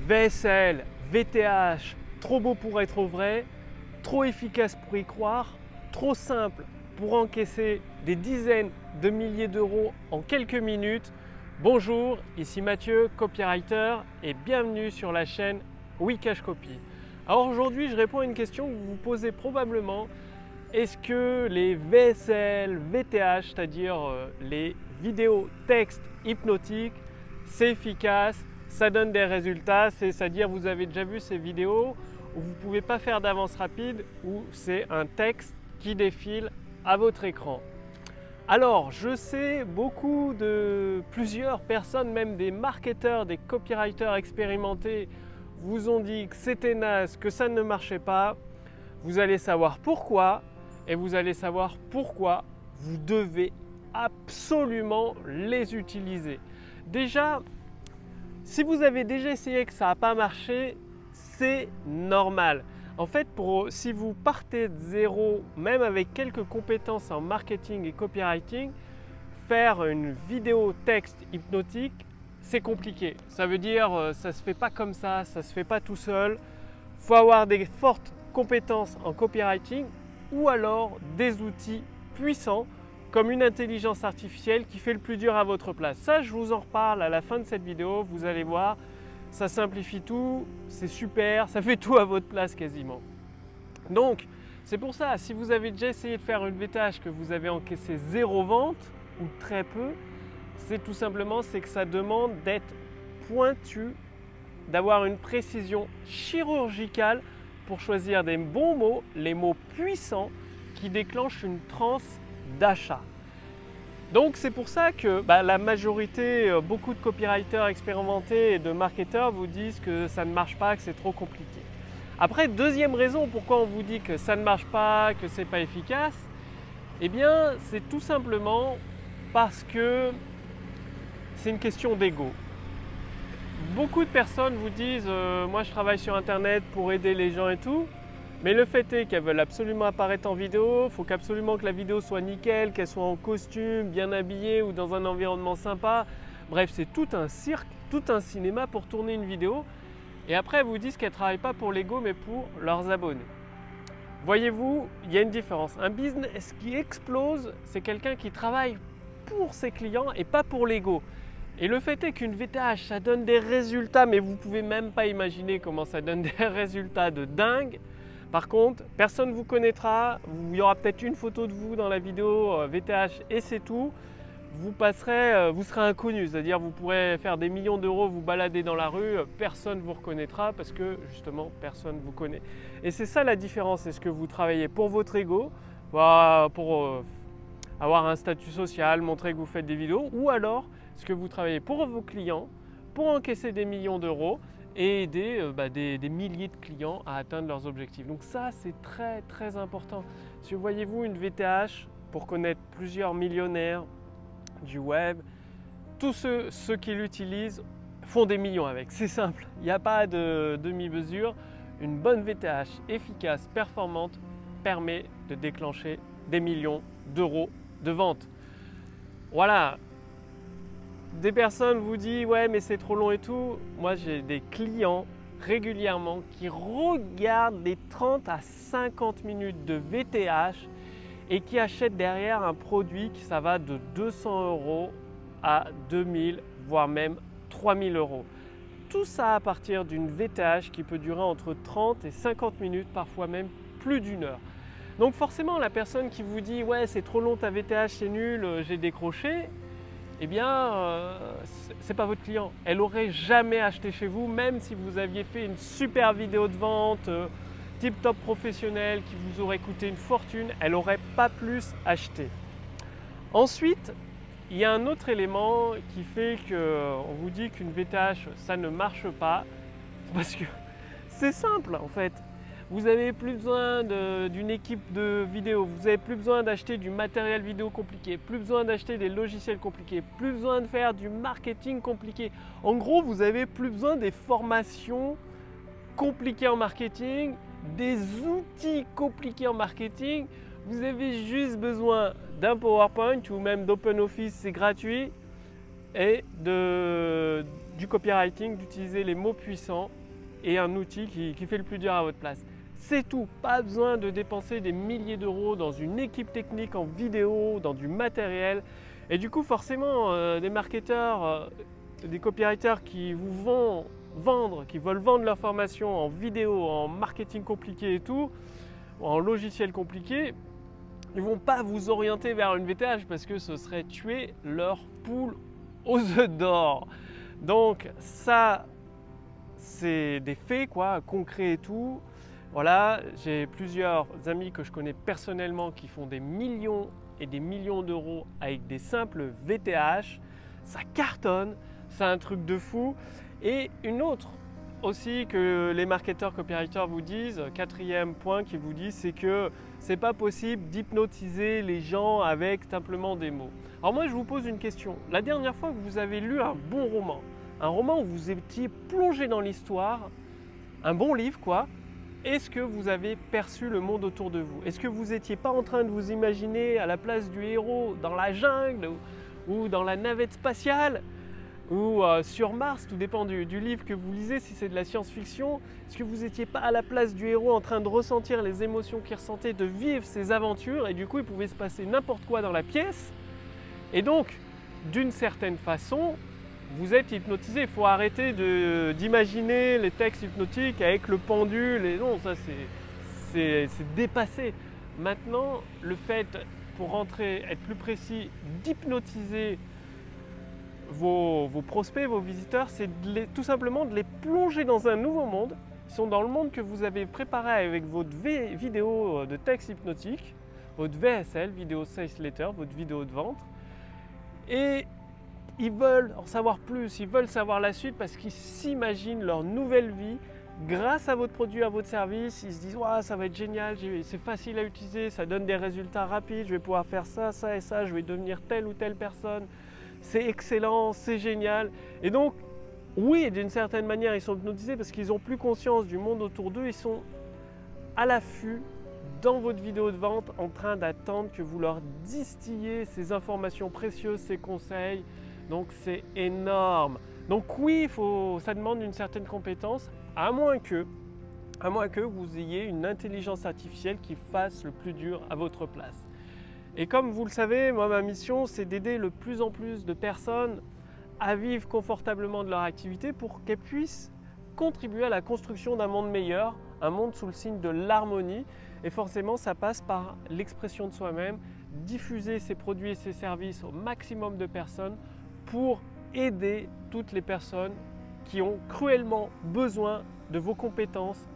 VSL, VTH, trop beau pour être vrai, trop efficace pour y croire, trop simple pour encaisser des dizaines de milliers d'euros en quelques minutes. Bonjour, ici Mathieu, copywriter, et bienvenue sur la chaîne Wikash Copy. Alors aujourd'hui, je réponds à une question que vous vous posez probablement. Est-ce que les VSL, VTH, c'est-à-dire les vidéos textes hypnotiques, c'est efficace, ça donne des résultats, c'est-à-dire vous avez déjà vu ces vidéos où vous ne pouvez pas faire d'avance rapide, où c'est un texte qui défile à votre écran. Alors, je sais plusieurs personnes, même des marketeurs, des copywriters expérimentés, vous ont dit que c'était naze, que ça ne marchait pas. Vous allez savoir pourquoi et vous allez savoir pourquoi vous devez absolument les utiliser. Déjà, si vous avez déjà essayé que ça n'a pas marché, c'est normal. En fait, si vous partez de zéro, même avec quelques compétences en marketing et copywriting, faire une vidéo texte hypnotique, c'est compliqué. Ça veut dire ça ne se fait pas comme ça ne se fait pas tout seul. Il faut avoir des fortes compétences en copywriting ou alors des outils puissants comme une intelligence artificielle qui fait le plus dur à votre place. Ça, je vous en reparle à la fin de cette vidéo. Vous allez voir, ça simplifie tout, c'est super, ça fait tout à votre place quasiment. Donc, c'est pour ça, si vous avez déjà essayé de faire une VTH que vous avez encaissé 0 vente ou très peu, c'est tout simplement que ça demande d'être pointu, d'avoir une précision chirurgicale pour choisir des bons mots, les mots puissants qui déclenchent une transe d'achat. Donc c'est pour ça que la majorité, beaucoup de copywriters expérimentés et de marketeurs vous disent que ça ne marche pas, que c'est trop compliqué. Après, deuxième raison pourquoi on vous dit que ça ne marche pas, que c'est pas efficace, eh bien c'est tout simplement parce que c'est une question d'ego. Beaucoup de personnes vous disent moi je travaille sur internet pour aider les gens et tout, mais le fait est qu'elles veulent absolument apparaître en vidéo, il faut absolument que la vidéo soit nickel, qu'elle soit en costume, bien habillée ou dans un environnement sympa. Bref, c'est tout un cirque, tout un cinéma pour tourner une vidéo. Et après, elles vous disent qu'elles ne travaillent pas pour l'ego, mais pour leurs abonnés. Voyez-vous, il y a une différence. Un business qui explose, c'est quelqu'un qui travaille pour ses clients et pas pour l'ego. Et le fait est qu'une VTH, ça donne des résultats, mais vous ne pouvez même pas imaginer comment ça donne des résultats de dingue. Par contre, personne ne vous connaîtra, il y aura peut-être une photo de vous dans la vidéo VTH et c'est tout. Vous serez inconnu, c'est-à-dire vous pourrez faire des millions d'euros, vous balader dans la rue, personne ne vous reconnaîtra parce que justement personne ne vous connaît. Et c'est ça la différence, est-ce que vous travaillez pour votre ego, pour avoir un statut social, montrer que vous faites des vidéos, ou alors est-ce que vous travaillez pour vos clients, pour encaisser des millions d'euros et aider des milliers de clients à atteindre leurs objectifs. Donc ça, c'est très très important. Si vous voyez-vous une VTH, pour connaître plusieurs millionnaires du web, tous ceux qui l'utilisent font des millions avec. C'est simple, il n'y a pas de demi-mesure. Une bonne VTH efficace, performante, permet de déclencher des millions d'euros de vente. Voilà. Des personnes vous disent ouais mais c'est trop long et tout. Moi j'ai des clients régulièrement qui regardent les 30 à 50 minutes de VTH et qui achètent derrière un produit qui ça va de 200 € à 2000 voire même 3000 €. Tout ça à partir d'une VTH qui peut durer entre 30 et 50 minutes, parfois même plus d'une heure. Donc forcément la personne qui vous dit ouais c'est trop long ta VTH, c'est nul, j'ai décroché, eh bien, ce n'est pas votre client. Elle n'aurait jamais acheté chez vous, même si vous aviez fait une super vidéo de vente, tip top professionnel, qui vous aurait coûté une fortune, elle n'aurait pas plus acheté. Ensuite, il y a un autre élément qui fait qu'on vous dit qu'une VTH, ça ne marche pas, parce que c'est simple en fait. Vous n'avez plus besoin d'une équipe de vidéo, vous n'avez plus besoin d'acheter du matériel vidéo compliqué, plus besoin d'acheter des logiciels compliqués, plus besoin de faire du marketing compliqué. En gros, vous n'avez plus besoin des formations compliquées en marketing, des outils compliqués en marketing. Vous avez juste besoin d'un PowerPoint ou même d'OpenOffice, c'est gratuit, et du copywriting, d'utiliser les mots puissants et un outil qui fait le plus dur à votre place. C'est tout, pas besoin de dépenser des milliers d'euros dans une équipe technique en vidéo, dans du matériel. Et du coup, forcément, des marketeurs, des copywriters qui vous vont vendre, qui veulent vendre leur formation en vidéo, en marketing compliqué et tout, en logiciel compliqué, ils ne vont pas vous orienter vers une VTH parce que ce serait tuer leur poule aux œufs d'or. Donc ça, c'est des faits quoi, concrets et tout. Voilà, j'ai plusieurs amis que je connais personnellement qui font des millions et des millions d'euros avec des simples VTH. Ça cartonne, c'est un truc de fou. Et une autre aussi que les marketeurs copywriters vous disent, quatrième point qu'ils vous disent, c'est que c'est pas possible d'hypnotiser les gens avec simplement des mots. Alors moi je vous pose une question. La dernière fois que vous avez lu un bon roman, un roman où vous étiez plongé dans l'histoire, un bon livre quoi, est-ce que vous avez perçu le monde autour de vous? Est-ce que vous n'étiez pas en train de vous imaginer à la place du héros dans la jungle ou dans la navette spatiale ou sur Mars, tout dépend du livre que vous lisez, si c'est de la science-fiction. Est-ce que vous n'étiez pas à la place du héros en train de ressentir les émotions qu'il ressentait, de vivre ses aventures et du coup il pouvait se passer n'importe quoi dans la pièce? Et donc, d'une certaine façon, vous êtes hypnotisé. Il faut arrêter d'imaginer les textes hypnotiques avec le pendule. Et non, ça c'est dépassé. Maintenant, le fait, pour rentrer, être plus précis, d'hypnotiser vos prospects, vos visiteurs, c'est tout simplement de les plonger dans un nouveau monde. Ils sont dans le monde que vous avez préparé avec votre vidéo de texte hypnotique, votre VSL, Video Sales Letter, votre vidéo de vente. Et ils veulent en savoir plus, ils veulent savoir la suite parce qu'ils s'imaginent leur nouvelle vie grâce à votre produit, à votre service. Ils se disent wow, ça va être génial, c'est facile à utiliser, ça donne des résultats rapides, je vais pouvoir faire ça, ça et ça, je vais devenir telle ou telle personne. C'est excellent, c'est génial. Et donc, oui, d'une certaine manière, ils sont hypnotisés parce qu'ils n'ont plus conscience du monde autour d'eux. Ils sont à l'affût dans votre vidéo de vente en train d'attendre que vous leur distilliez ces informations précieuses, ces conseils. Donc, c'est énorme. Donc oui, ça demande une certaine compétence, à moins que vous ayez une intelligence artificielle qui fasse le plus dur à votre place. Et comme vous le savez, moi, ma mission, c'est d'aider le plus en plus de personnes à vivre confortablement de leur activité pour qu'elles puissent contribuer à la construction d'un monde meilleur, un monde sous le signe de l'harmonie. Et forcément, ça passe par l'expression de soi-même, diffuser ses produits et ses services au maximum de personnes pour aider toutes les personnes qui ont cruellement besoin de vos compétences,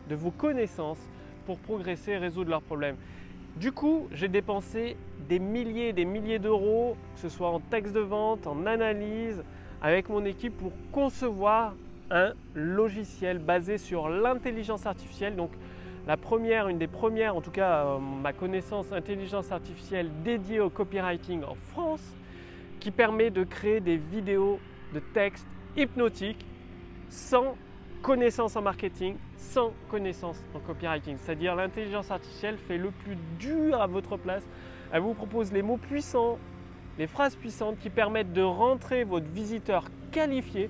de vos connaissances pour progresser et résoudre leurs problèmes. Du coup, j'ai dépensé des milliers d'euros, que ce soit en texte de vente, en analyse, avec mon équipe pour concevoir un logiciel basé sur l'intelligence artificielle. Donc, une des premières, en tout cas ma connaissance, intelligence artificielle dédiée au copywriting en France, qui permet de créer des vidéos de texte hypnotiques sans connaissance en marketing, sans connaissance en copywriting. C'est-à-dire l'intelligence artificielle fait le plus dur à votre place. Elle vous propose les mots puissants, les phrases puissantes qui permettent de rentrer votre visiteur qualifié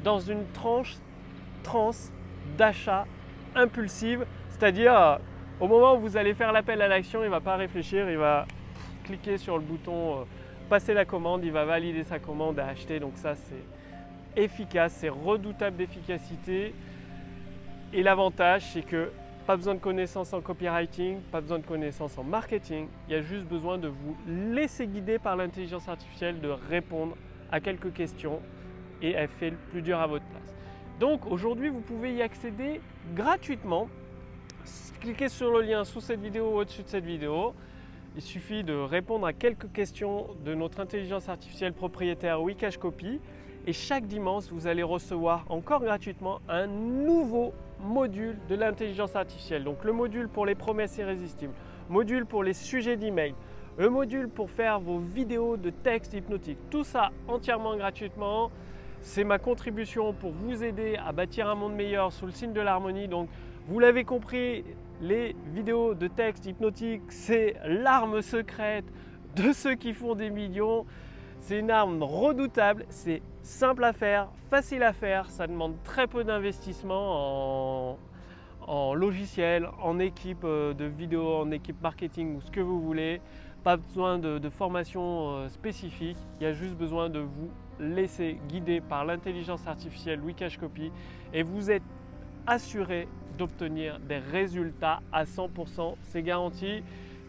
dans une transe d'achat impulsive. C'est-à-dire au moment où vous allez faire l'appel à l'action, il ne va pas réfléchir, il va cliquer sur le bouton passer la commande, il va valider sa commande à acheter. Donc ça, c'est efficace, c'est redoutable d'efficacité. Et l'avantage, c'est que pas besoin de connaissances en copywriting, pas besoin de connaissances en marketing. Il y a juste besoin de vous laisser guider par l'intelligence artificielle, de répondre à quelques questions et elle fait le plus dur à votre place. Donc aujourd'hui, vous pouvez y accéder gratuitement. Cliquez sur le lien sous cette vidéo ou au-dessus de cette vidéo. Il suffit de répondre à quelques questions de notre intelligence artificielle propriétaire Wikash Copy. Et chaque dimanche, vous allez recevoir encore gratuitement un nouveau module de l'intelligence artificielle. Donc le module pour les promesses irrésistibles, module pour les sujets d'email, le module pour faire vos vidéos de texte hypnotique. Tout ça entièrement gratuitement. C'est ma contribution pour vous aider à bâtir un monde meilleur sous le signe de l'harmonie. Donc vous l'avez compris, les vidéos de texte hypnotique, c'est l'arme secrète de ceux qui font des millions. C'est une arme redoutable, c'est simple à faire, facile à faire, ça demande très peu d'investissement en logiciel, en équipe de vidéo, en équipe marketing ou ce que vous voulez. Pas besoin de formation spécifique, il y a juste besoin de vous laisser guider par l'intelligence artificielle Wikashcopy et vous êtes assuré d'obtenir des résultats à 100%, c'est garanti.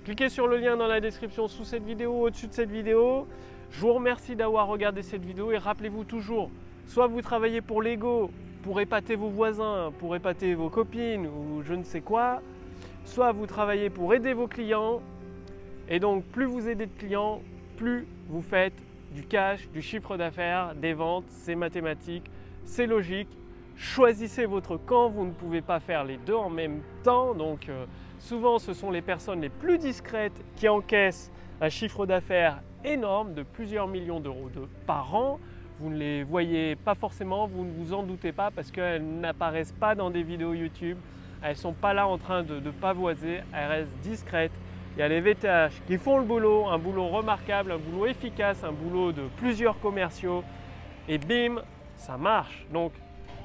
Cliquez sur le lien dans la description sous cette vidéo, au-dessus de cette vidéo. Je vous remercie d'avoir regardé cette vidéo et rappelez-vous toujours, soit vous travaillez pour l'ego, pour épater vos voisins, pour épater vos copines ou je ne sais quoi, soit vous travaillez pour aider vos clients. Et donc plus vous aidez de clients, plus vous faites du cash, du chiffre d'affaires, des ventes, c'est mathématique, c'est logique. Choisissez votre camp, vous ne pouvez pas faire les deux en même temps. Donc souvent ce sont les personnes les plus discrètes qui encaissent un chiffre d'affaires énorme de plusieurs millions d'euros par an. Vous ne les voyez pas forcément, vous ne vous en doutez pas parce qu'elles n'apparaissent pas dans des vidéos YouTube. Elles ne sont pas là en train de pavoiser, elles restent discrètes. Il y a les VTH qui font le boulot, un boulot remarquable, un boulot efficace, un boulot de plusieurs commerciaux et bim, ça marche. Donc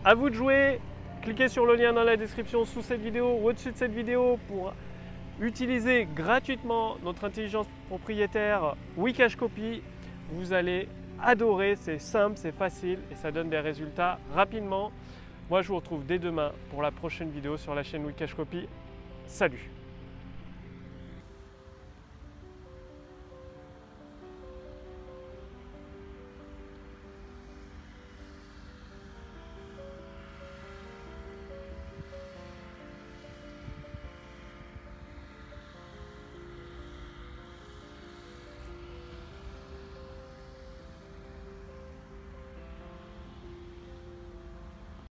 à vous de jouer, cliquez sur le lien dans la description sous cette vidéo ou au-dessus de cette vidéo pour utiliser gratuitement notre intelligence propriétaire Wikashcopy. Vous allez adorer, c'est simple, c'est facile et ça donne des résultats rapidement. Moi je vous retrouve dès demain pour la prochaine vidéo sur la chaîne Wikashcopy. Salut!